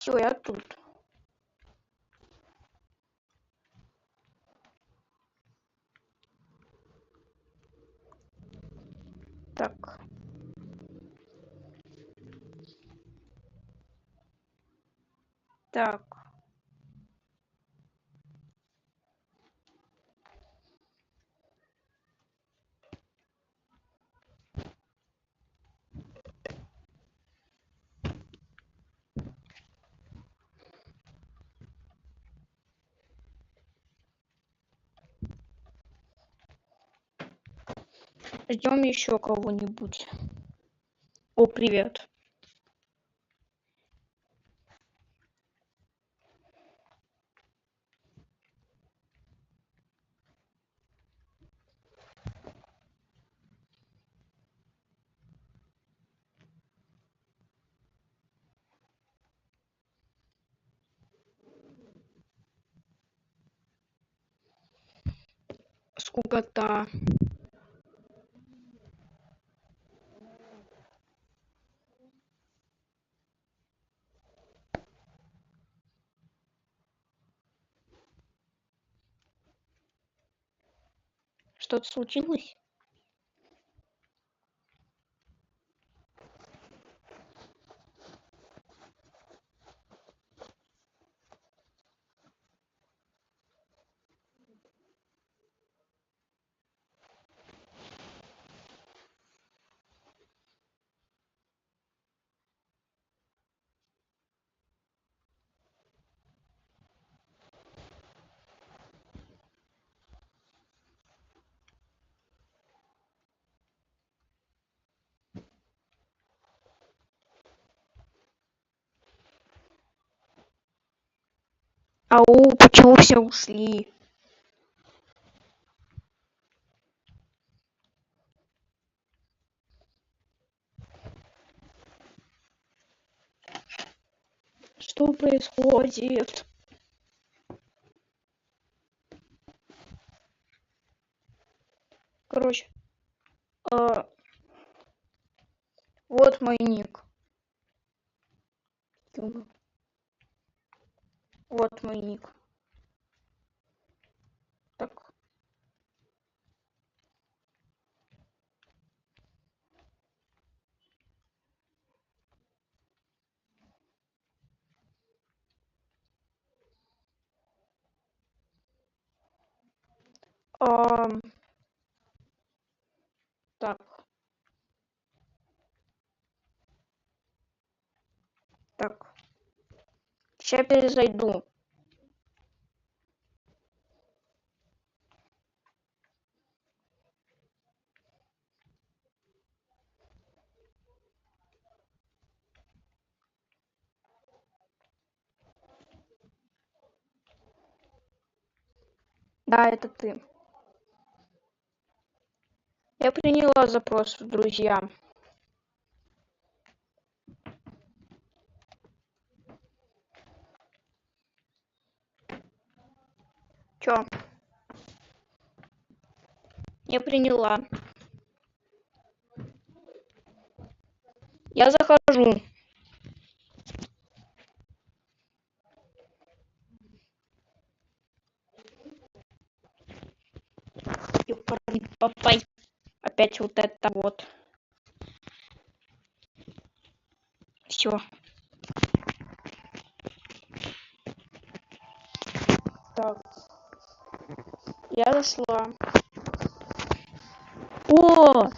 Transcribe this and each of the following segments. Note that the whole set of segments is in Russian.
Все, я тут. Так. Так. Ждем еще кого-нибудь. О, привет. Скукота. Что-то случилось? Ау, почему все ушли? Что происходит? Короче, вот мой ник. Вот мой ник. Так. Ам, так. Так. Сейчас перезайду. Да, это ты. Я приняла запрос в друзья. Чё? Я приняла. Я захожу. Ёпарный папай. Опять вот это вот. Все. Так. Я зашла. О!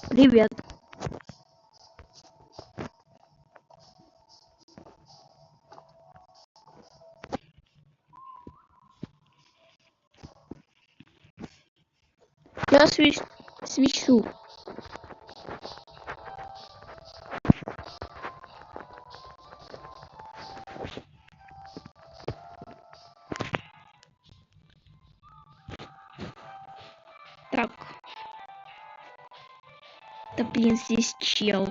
Привет. Я свищу. Так. Да блин, здесь чел.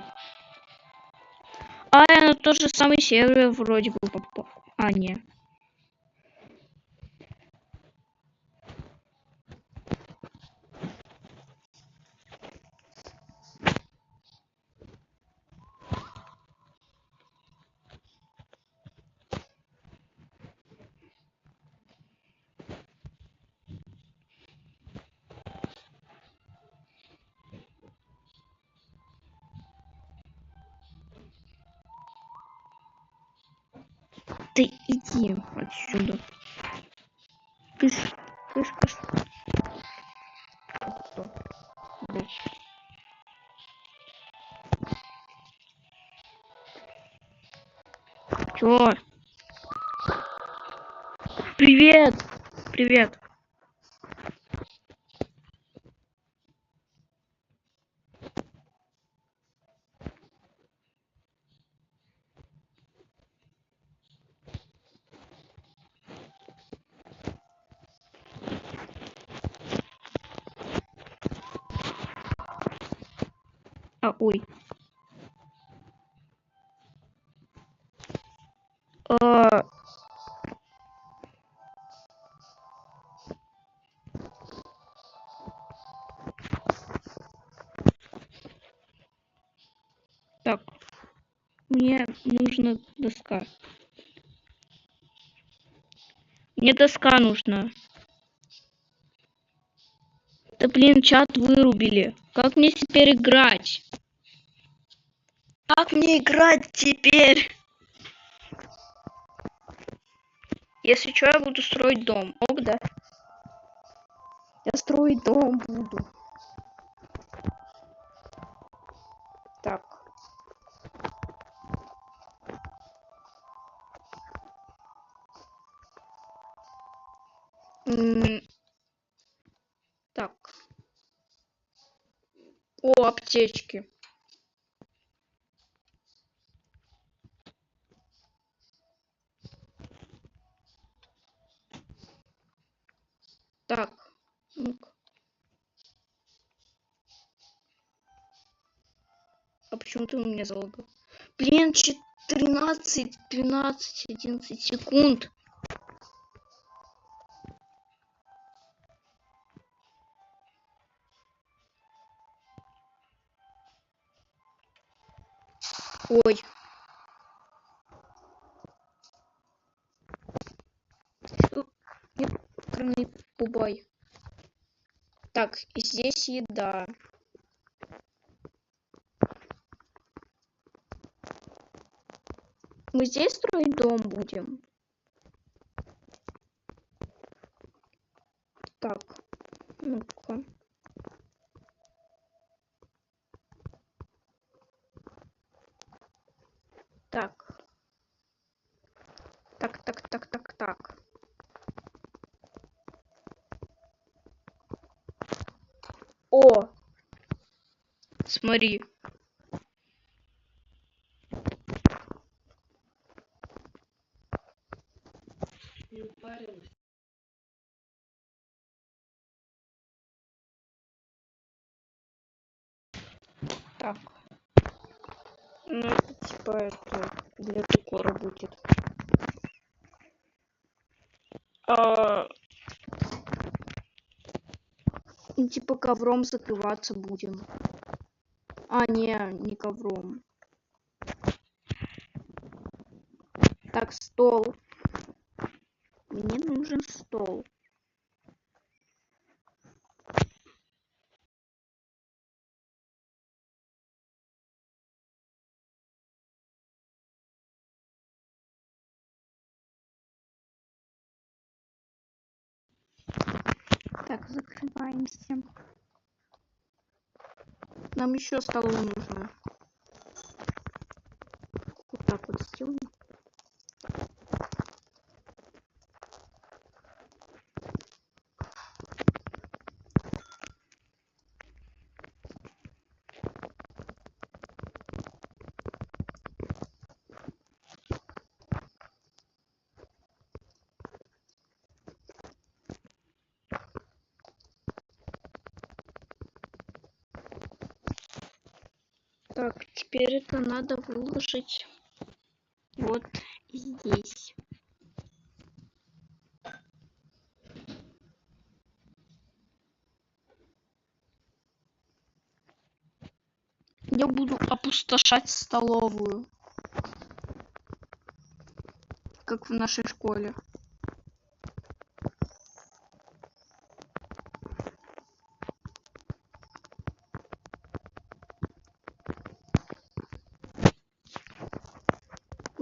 А, я на тот же самый сервер вроде бы попал. А, не. Иди отсюда. Кыш, кыш, кыш. Что? Блядь. Чё? Привет! Привет! Ой. Так, мне нужна доска. Мне доска нужна. Да блин, чат вырубили. Как мне теперь играть? Как мне играть теперь? Если что, я буду строить дом. Ок, да? Я строить дом буду. Так. Так. О, аптечки. Так. Ну-ка. А почему ты у меня залагал? Блин, 13, 12, 11 секунд. Ой. Нет, бубай. Так, здесь еда. Мы здесь строить дом будем? Так, ну-ка. Так. Так. О! Смотри. Так. Ну, это типа это для декора будет. И типа ковром закрываться будем. А, не ковром. Так, стол. Мне нужен стол. Так, закрываемся. Нам еще столы нужно. Вот так вот сделаем. Так, теперь это надо выложить вот здесь. Я буду опустошать столовую. Как в нашей школе.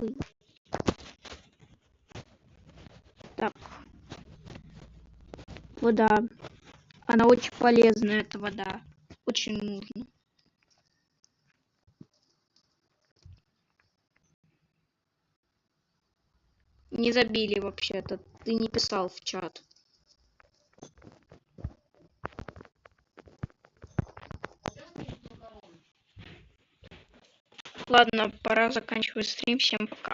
Ой. Вода. Она очень полезная, эта вода. Очень нужна. Не забили вообще-то. Ты не писал в чат. Ладно, пора заканчивать стрим. Всем пока.